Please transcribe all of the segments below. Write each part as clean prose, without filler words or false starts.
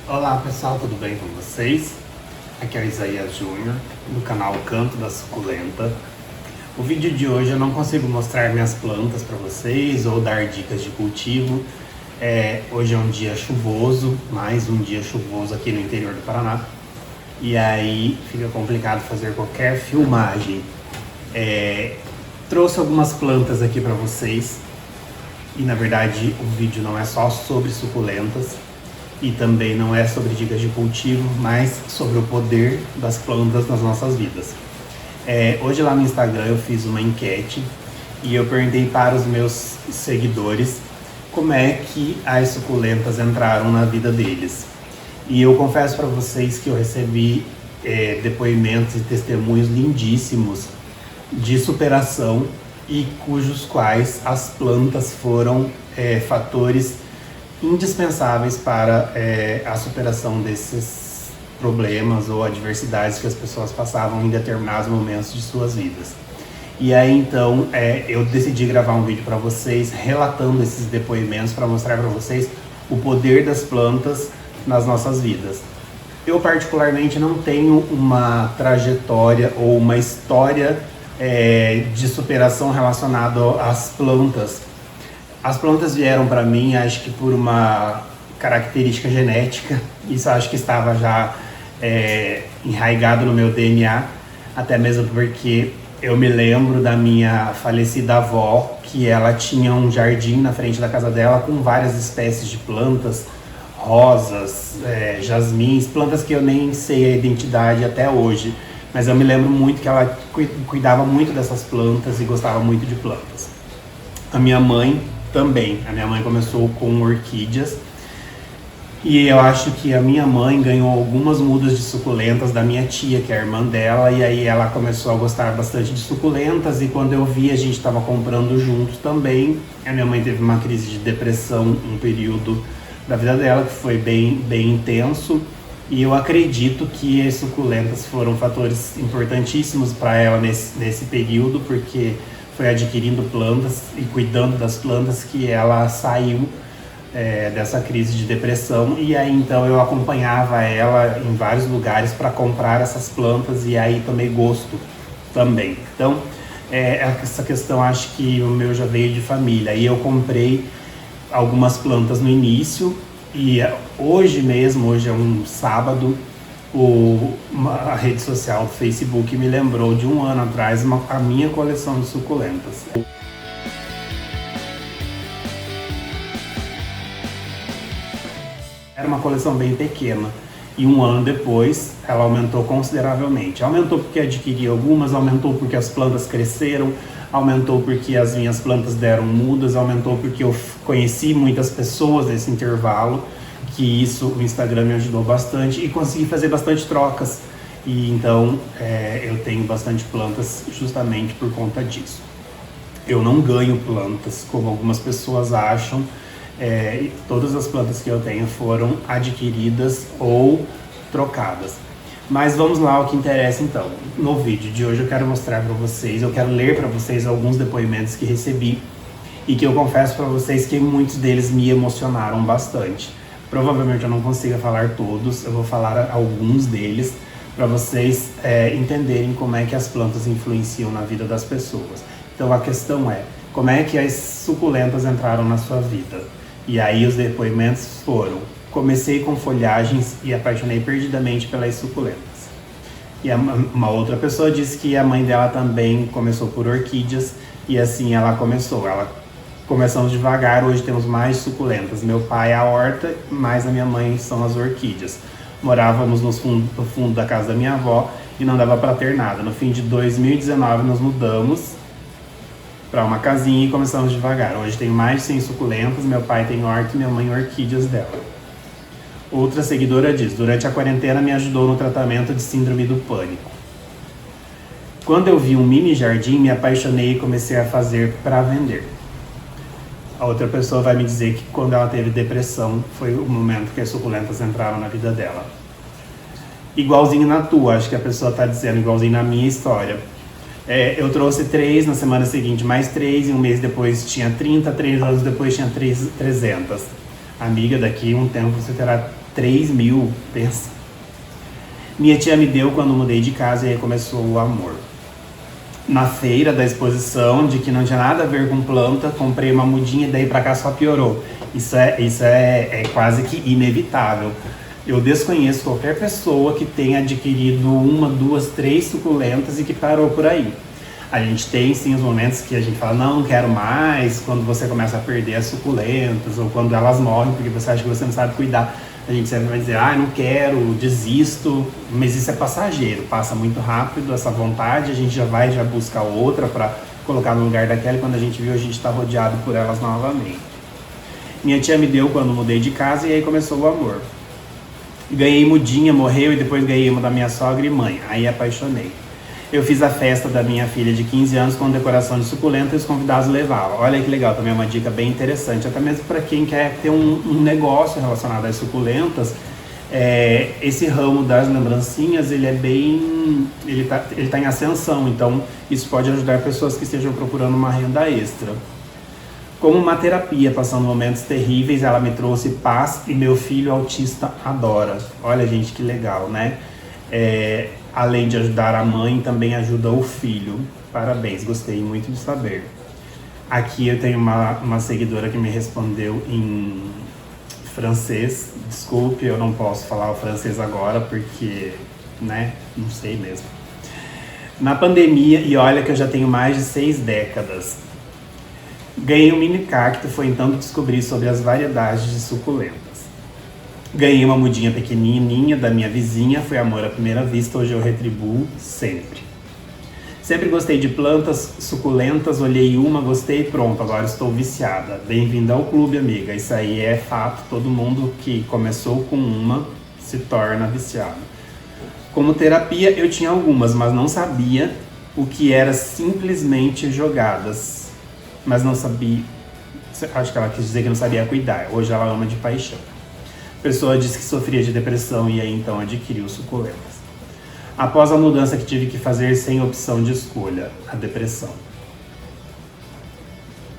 Olá pessoal, tudo bem com vocês? Aqui é o Isaías Júnior, do canal Canto da Suculenta. O vídeo de hoje eu não consigo mostrar minhas plantas para vocês ou dar dicas de cultivo. Hoje é um dia chuvoso, mais um dia chuvoso aqui no interior do Paraná. E aí fica complicado fazer qualquer filmagem. Trouxe algumas plantas aqui para vocês. E na verdade o vídeo não é só sobre suculentas. E também não é sobre dicas de cultivo, mas sobre o poder das plantas nas nossas vidas. Hoje lá no Instagram eu fiz uma enquete e eu perguntei para os meus seguidores como é que as suculentas entraram na vida deles. E eu confesso para vocês que eu recebi depoimentos e testemunhos lindíssimos de superação e cujos quais as plantas foram fatores indispensáveis para a superação desses problemas ou adversidades que as pessoas passavam em determinados momentos de suas vidas. E aí então eu decidi gravar um vídeo para vocês relatando esses depoimentos para mostrar para vocês o poder das plantas nas nossas vidas. Eu particularmente não tenho uma trajetória ou uma história de superação relacionada às plantas. As plantas vieram para mim, acho que por uma característica genética. Isso acho que estava já enraizado no meu DNA, até mesmo porque eu me lembro da minha falecida avó, que ela tinha um jardim na frente da casa dela com várias espécies de plantas, rosas, jasmins, plantas que eu nem sei a identidade até hoje, mas eu me lembro muito que ela cuidava muito dessas plantas e gostava muito de plantas. A minha mãe também. A minha mãe começou com orquídeas e eu acho que a minha mãe ganhou algumas mudas de suculentas da minha tia, que é a irmã dela, e aí ela começou a gostar bastante de suculentas e quando eu vi a gente estava comprando juntos também. A minha mãe teve uma crise de depressão, um período da vida dela que foi bem intenso e eu acredito que as suculentas foram fatores importantíssimos para ela nesse período, porque foi adquirindo plantas e cuidando das plantas que ela saiu dessa crise de depressão. E aí então eu acompanhava ela em vários lugares para comprar essas plantas e aí tomei gosto também. Então essa questão acho que o meu já veio de família. E eu comprei algumas plantas no início e hoje é um sábado, a rede social do Facebook me lembrou de um ano atrás a minha coleção de suculentas. Era uma coleção bem pequena e um ano depois ela aumentou consideravelmente. Aumentou porque adquiri algumas, aumentou porque as plantas cresceram, aumentou porque as minhas plantas deram mudas, aumentou porque eu conheci muitas pessoas nesse intervalo, que isso o Instagram me ajudou bastante e consegui fazer bastante trocas. E então eu tenho bastante plantas justamente por conta disso. Eu não ganho plantas como algumas pessoas acham. Todas as plantas que eu tenho foram adquiridas ou trocadas. Mas vamos lá ao que interessa então. No vídeo de hoje eu quero mostrar para vocês, eu quero ler para vocês alguns depoimentos que recebi e que eu confesso para vocês que muitos deles me emocionaram bastante. Provavelmente eu não consiga falar todos, eu vou falar alguns deles para vocês entenderem como é que as plantas influenciam na vida das pessoas. Então a questão é, como é que as suculentas entraram na sua vida? E aí os depoimentos foram: comecei com folhagens e apaixonei perdidamente pelas suculentas. E uma outra pessoa disse que a mãe dela também começou por orquídeas e assim ela começou. Começamos devagar, hoje temos mais suculentas. Meu pai é a horta, mas a minha mãe são as orquídeas. Morávamos no fundo da casa da minha avó e não dava para ter nada. No fim de 2019 nos mudamos para uma casinha e começamos devagar. Hoje tenho mais de 100 suculentas, meu pai tem horta e minha mãe orquídeas dela. Outra seguidora diz: durante a quarentena me ajudou no tratamento de síndrome do pânico. Quando eu vi um mini jardim, me apaixonei e comecei a fazer para vender. A outra pessoa vai me dizer que quando ela teve depressão, foi o momento que as suculentas entraram na vida dela. Igualzinho na tua, acho que a pessoa está dizendo igualzinho na minha história. Eu trouxe 3, na semana seguinte mais 3, e um mês depois tinha 30, 3 anos depois tinha 300. Amiga, daqui um tempo você terá 3.000, pensa. Minha tia me deu quando mudei de casa e aí começou o amor. Na feira da exposição, de que não tinha nada a ver com planta, comprei uma mudinha e daí pra cá só piorou. Isso é quase que inevitável. Eu desconheço qualquer pessoa que tenha adquirido uma, duas, três suculentas e que parou por aí. A gente tem sim os momentos que a gente fala, não quero mais, quando você começa a perder as suculentas, ou quando elas morrem porque você acha que você não sabe cuidar. A gente sempre vai dizer, não quero, desisto, mas isso é passageiro, passa muito rápido essa vontade, a gente já busca outra para colocar no lugar daquela e quando a gente viu, a gente está rodeado por elas novamente. Minha tia me deu quando mudei de casa e aí começou o amor. Ganhei mudinha, morreu e depois ganhei uma da minha sogra e mãe, aí apaixonei. Eu fiz a festa da minha filha de 15 anos com decoração de suculenta e os convidados levavam. Olha que legal, também é uma dica bem interessante, até mesmo para quem quer ter um negócio relacionado às suculentas. Esse ramo das lembrancinhas, ele tá em ascensão, então isso pode ajudar pessoas que estejam procurando uma renda extra. Como uma terapia, passando momentos terríveis, ela me trouxe paz e meu filho autista adora. Olha, gente, que legal, né? Além de ajudar a mãe, também ajuda o filho. Parabéns, gostei muito de saber. Aqui eu tenho uma seguidora que me respondeu em francês. Desculpe, eu não posso falar o francês agora porque, né, não sei mesmo. Na pandemia, e olha que eu já tenho mais de 6 décadas, ganhei um mini cacto, foi então que descobri sobre as variedades de suculentas. Ganhei uma mudinha pequenininha da minha vizinha, foi amor à primeira vista, hoje eu retribuo sempre. Sempre gostei de plantas suculentas, olhei uma, gostei, pronto, agora estou viciada. Bem-vinda ao clube, amiga, isso aí é fato, todo mundo que começou com uma se torna viciado. Como terapia eu tinha algumas, mas não sabia o que era simplesmente jogadas. Mas não sabia, acho que ela quis dizer que não sabia cuidar, hoje ela ama de paixão. A pessoa disse que sofria de depressão e aí então adquiriu suculentas. Após a mudança que tive que fazer sem opção de escolha, a depressão.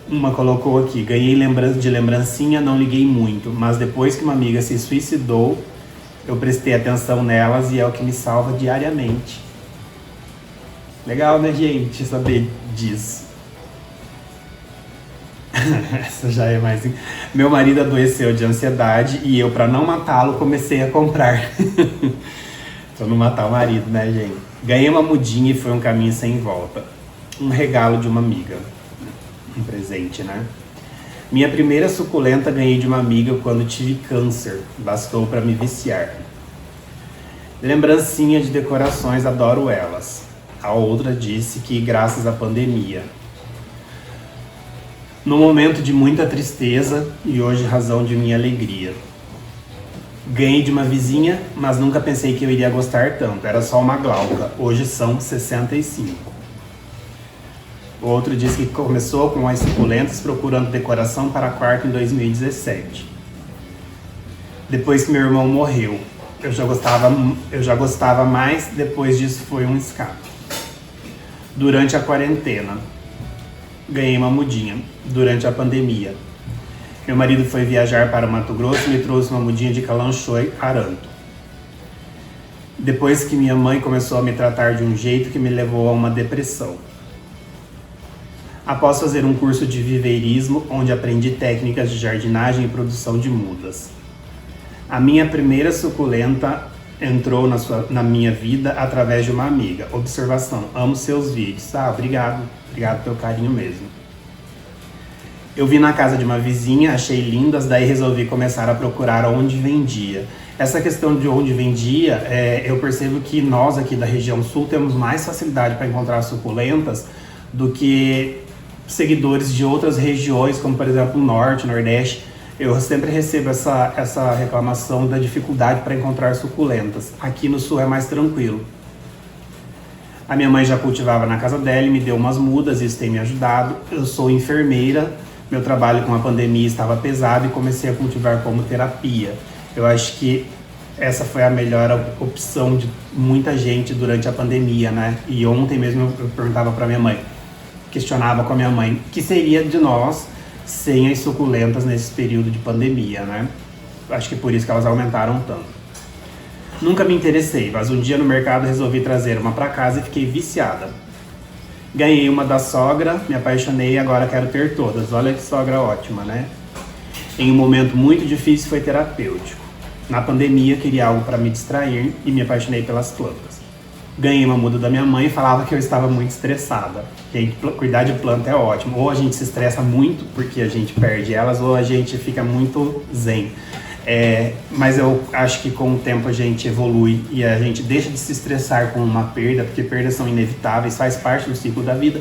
Uma colocou aqui, ganhei de lembrancinha, não liguei muito, mas depois que uma amiga se suicidou, eu prestei atenção nelas e é o que me salva diariamente. Legal, né, gente, saber disso. Essa já é mais... Meu marido adoeceu de ansiedade e eu, pra não matá-lo, comecei a comprar. Pra não matar o marido, né, gente? Ganhei uma mudinha e foi um caminho sem volta. Um regalo de uma amiga. Um presente, né? Minha primeira suculenta ganhei de uma amiga quando tive câncer. Bastou pra me viciar. Lembrancinha de decorações, adoro elas. A outra disse que graças à pandemia. No momento de muita tristeza e hoje razão de minha alegria. Ganhei de uma vizinha, mas nunca pensei que eu iria gostar tanto. Era só uma glauca. Hoje são 65. O outro diz que começou com as suculentas procurando decoração para quarto em 2017. Depois que meu irmão morreu, eu já gostava mais, depois disso foi um escape. Durante a quarentena, ganhei uma mudinha. Durante a pandemia, meu marido foi viajar para Mato Grosso e me trouxe uma mudinha de calanchoe aranto. Depois que minha mãe começou a me tratar de um jeito que me levou a uma depressão. Após fazer um curso de viveirismo, onde aprendi técnicas de jardinagem e produção de mudas. A minha primeira suculenta entrou na minha vida através de uma amiga. Observação, amo seus vídeos. Obrigado pelo carinho mesmo. Eu vi na casa de uma vizinha, achei lindas, daí resolvi começar a procurar onde vendia. Essa questão de onde vendia, eu percebo que nós aqui da região sul temos mais facilidade para encontrar suculentas do que seguidores de outras regiões, como por exemplo o norte, nordeste. Eu sempre recebo essa reclamação da dificuldade para encontrar suculentas. Aqui no sul é mais tranquilo. A minha mãe já cultivava na casa dela e me deu umas mudas, isso tem me ajudado. Eu sou enfermeira, meu trabalho com a pandemia estava pesado e comecei a cultivar como terapia. Eu acho que essa foi a melhor opção de muita gente durante a pandemia, né? E ontem mesmo eu perguntava para minha mãe, questionava com a minha mãe, o que seria de nós sem as suculentas nesse período de pandemia, né? Acho que por isso que elas aumentaram tanto. Nunca me interessei, mas um dia no mercado resolvi trazer uma para casa e fiquei viciada. Ganhei uma da sogra, me apaixonei e agora quero ter todas. Olha que sogra ótima, né? Em um momento muito difícil foi terapêutico. Na pandemia queria algo para me distrair e me apaixonei pelas plantas. Ganhei uma muda da minha mãe e falava que eu estava muito estressada. Gente, cuidar de planta é ótimo. Ou a gente se estressa muito porque a gente perde elas, ou a gente fica muito zen. Mas eu acho que com o tempo a gente evolui e a gente deixa de se estressar com uma perda, porque perdas são inevitáveis, faz parte do ciclo da vida.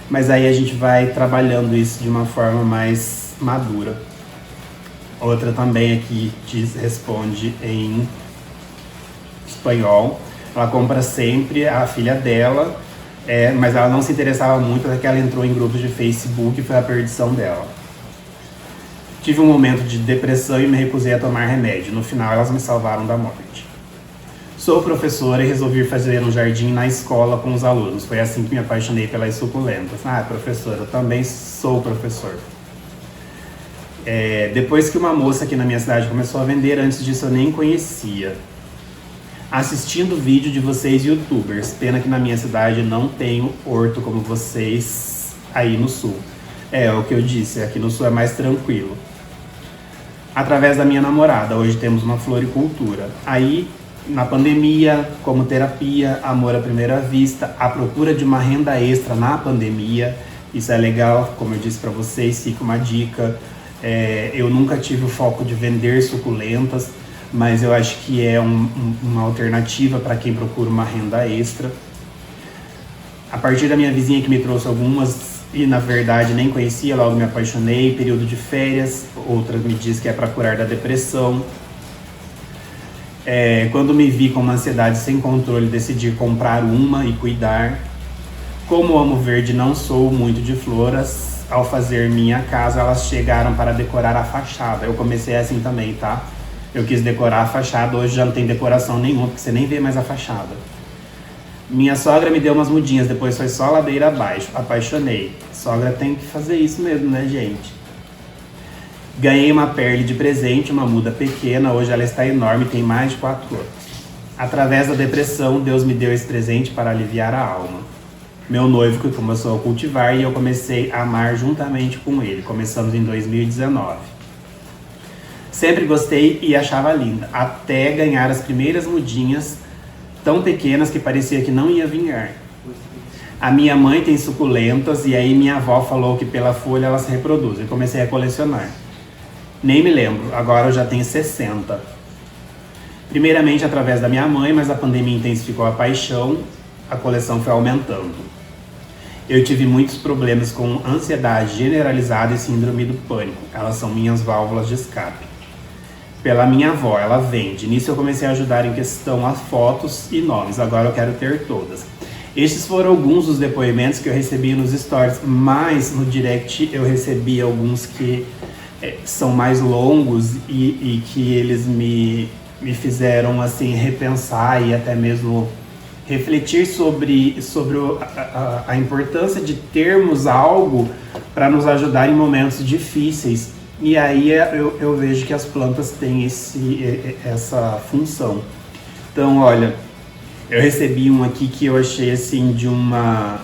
Mas aí a gente vai trabalhando isso de uma forma mais madura. Outra também aqui responde em espanhol. Ela compra sempre a filha dela, mas ela não se interessava muito até que ela entrou em grupos de Facebook e foi a perdição dela. Tive um momento de depressão e me recusei a tomar remédio. No final, elas me salvaram da morte. Sou professora e resolvi fazer um jardim na escola com os alunos. Foi assim que me apaixonei pelas suculentas. Professora, eu também sou professor. Depois que uma moça aqui na minha cidade começou a vender, antes disso eu nem conhecia. Assistindo vídeo de vocês youtubers. Pena que na minha cidade não tenho horto como vocês aí no sul. É o que eu disse, aqui no sul é mais tranquilo. Através da minha namorada, hoje temos uma floricultura. Aí, na pandemia, como terapia, amor à primeira vista, a procura de uma renda extra na pandemia. Isso é legal, como eu disse para vocês, fica uma dica. Eu nunca tive o foco de vender suculentas, mas eu acho que é uma alternativa para quem procura uma renda extra. A partir da minha vizinha que me trouxe algumas, e na verdade nem conhecia, logo me apaixonei, período de férias, outra me diz que é para curar da depressão. Quando me vi com uma ansiedade sem controle, decidi comprar uma e cuidar. Como amo verde, não sou muito de floras. Ao fazer minha casa, elas chegaram para decorar a fachada. Eu comecei assim também, tá? Eu quis decorar a fachada, hoje já não tem decoração nenhuma, porque você nem vê mais a fachada. Minha sogra me deu umas mudinhas, depois foi só ladeira abaixo. Apaixonei. Sogra tem que fazer isso mesmo, né, gente? Ganhei uma perle de presente, uma muda pequena, hoje ela está enorme, tem mais de 4 anos. Através da depressão, Deus me deu esse presente para aliviar a alma. Meu noivo que começou a cultivar e eu comecei a amar juntamente com ele. Começamos em 2019. Sempre gostei e achava linda, até ganhar as primeiras mudinhas tão pequenas que parecia que não ia vingar. A minha mãe tem suculentas e aí minha avó falou que pela folha elas se reproduzem. Eu comecei a colecionar. Nem me lembro, agora eu já tenho 60. Primeiramente através da minha mãe, mas a pandemia intensificou a paixão, a coleção foi aumentando. Eu tive muitos problemas com ansiedade generalizada e síndrome do pânico. Elas são minhas válvulas de escape. Pela minha avó, ela vende. Nisso eu comecei a ajudar em questão a fotos e nomes. Agora eu quero ter todas. Estes foram alguns dos depoimentos que eu recebi nos stories, mas no direct eu recebi alguns que são mais longos e que eles me fizeram assim repensar e até mesmo refletir sobre a importância de termos algo para nos ajudar em momentos difíceis. E aí eu vejo que as plantas têm essa função. Então, olha, eu recebi um aqui que eu achei assim de uma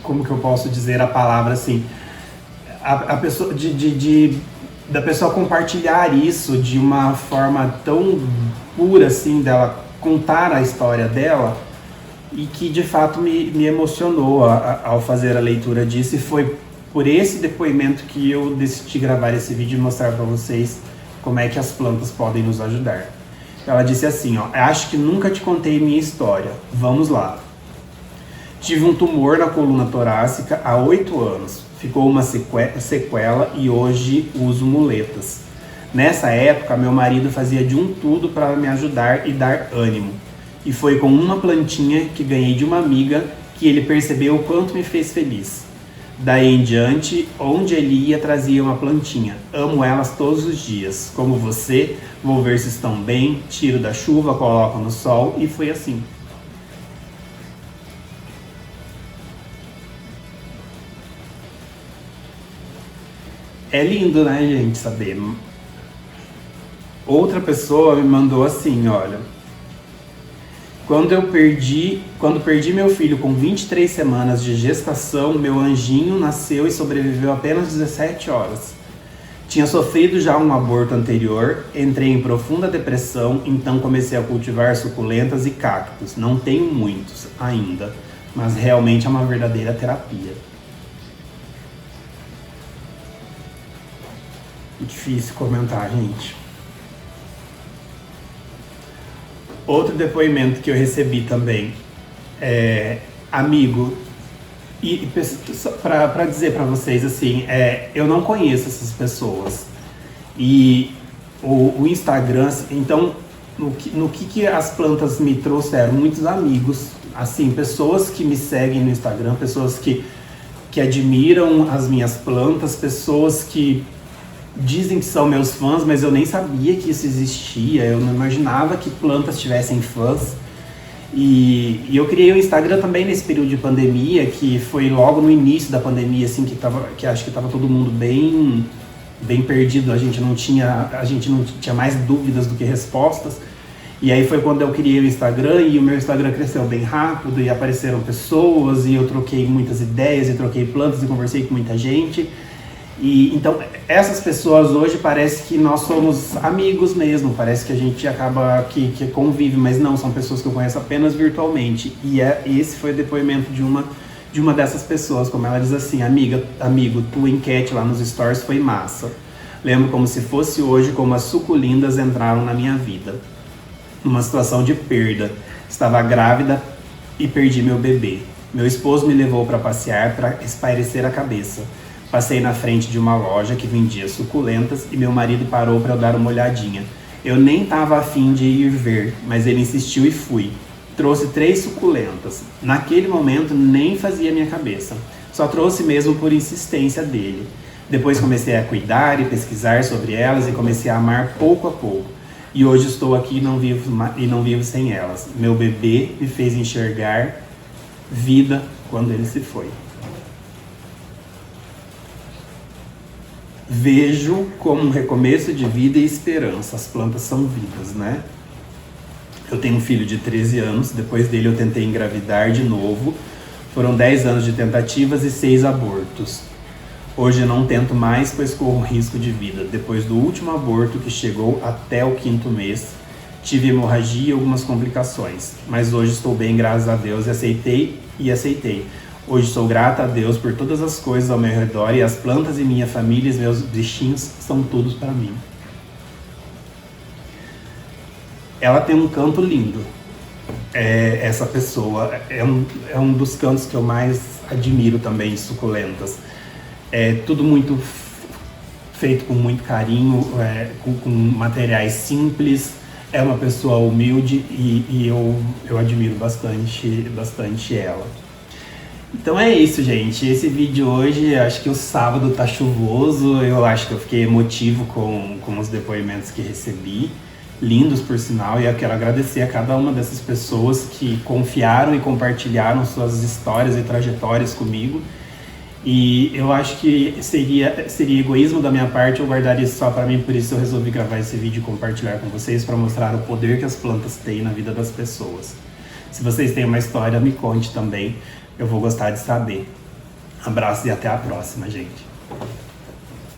como que eu posso dizer a palavra assim, a pessoa da pessoa compartilhar isso de uma forma tão pura assim, dela contar a história dela, e que de fato me emocionou ao fazer a leitura disso, e foi por esse depoimento que eu decidi gravar esse vídeo e mostrar para vocês como é que as plantas podem nos ajudar. Ela disse assim, acho que nunca te contei minha história, vamos lá. Tive um tumor na coluna torácica há 8 anos, ficou uma sequela e hoje uso muletas. Nessa época, meu marido fazia de tudo para me ajudar e dar ânimo. E foi com uma plantinha que ganhei de uma amiga que ele percebeu o quanto me fez feliz. Daí em diante, onde ele ia, trazia uma plantinha. Amo elas todos os dias. Como você, vou ver se estão bem, tiro da chuva, coloco no sol, e foi assim. É lindo, né, gente, saber. Outra pessoa me mandou assim, olha. Quando perdi meu filho com 23 semanas de gestação, meu anjinho nasceu e sobreviveu apenas 17 horas. Tinha sofrido já um aborto anterior, entrei em profunda depressão, então comecei a cultivar suculentas e cactos. Não tenho muitos ainda, mas realmente é uma verdadeira terapia. Difícil comentar, gente. Outro depoimento que eu recebi também, amigo, e para dizer para vocês assim, eu não conheço essas pessoas. E o Instagram, então, no que as plantas me trouxeram? Muitos amigos, assim, pessoas que me seguem no Instagram, pessoas que admiram as minhas plantas, pessoas que dizem que são meus fãs, mas eu nem sabia que isso existia, eu não imaginava que plantas tivessem fãs. E eu criei o Instagram também nesse período de pandemia, que foi logo no início da pandemia, assim, que acho que estava todo mundo bem perdido, a gente não tinha mais dúvidas do que respostas. E aí foi quando eu criei o Instagram, e o meu Instagram cresceu bem rápido, e apareceram pessoas, e eu troquei muitas ideias, e troquei plantas, e conversei com muita gente. E então essas pessoas hoje parece que nós somos amigos mesmo, parece que a gente acaba que convive, mas não, são pessoas que eu conheço apenas virtualmente. E esse foi o depoimento de uma dessas pessoas, como ela diz assim: amigo, tua enquete lá nos stories foi massa. Lembro como se fosse hoje como as suculentas entraram na minha vida. Numa situação de perda, estava grávida e perdi meu bebê. Meu esposo me levou para passear para espairecer a cabeça. Passei na frente de uma loja que vendia suculentas e meu marido parou para eu dar uma olhadinha. Eu nem estava afim de ir ver, mas ele insistiu e fui. Trouxe 3 suculentas. Naquele momento nem fazia minha cabeça. Só trouxe mesmo por insistência dele. Depois comecei a cuidar e pesquisar sobre elas e comecei a amar pouco a pouco. E hoje estou aqui e não vivo sem elas. Meu bebê me fez enxergar vida quando ele se foi. Vejo como um recomeço de vida e esperança. As plantas são vivas, né? Eu tenho um filho de 13 anos, depois dele eu tentei engravidar de novo. Foram 10 anos de tentativas e 6 abortos. Hoje eu não tento mais, pois corro risco de vida. Depois do último aborto, que chegou até o 5º mês, tive hemorragia e algumas complicações. Mas hoje estou bem, graças a Deus, e aceitei. Hoje sou grata a Deus por todas as coisas ao meu redor, e as plantas e minha família e meus bichinhos são todos para mim. Ela tem um canto lindo. Essa pessoa é um dos cantos que eu mais admiro também, suculentas. É tudo muito feito com muito carinho, com materiais simples. É uma pessoa humilde e eu admiro bastante ela. Então é isso, gente. Esse vídeo hoje, acho que o sábado tá chuvoso, eu acho que eu fiquei emotivo com os depoimentos que recebi, lindos por sinal, e eu quero agradecer a cada uma dessas pessoas que confiaram e compartilharam suas histórias e trajetórias comigo. E eu acho que seria egoísmo da minha parte eu guardar isso só para mim, por isso eu resolvi gravar esse vídeo e compartilhar com vocês para mostrar o poder que as plantas têm na vida das pessoas. Se vocês têm uma história, me conte também. Eu vou gostar de saber. Abraços e até a próxima, gente.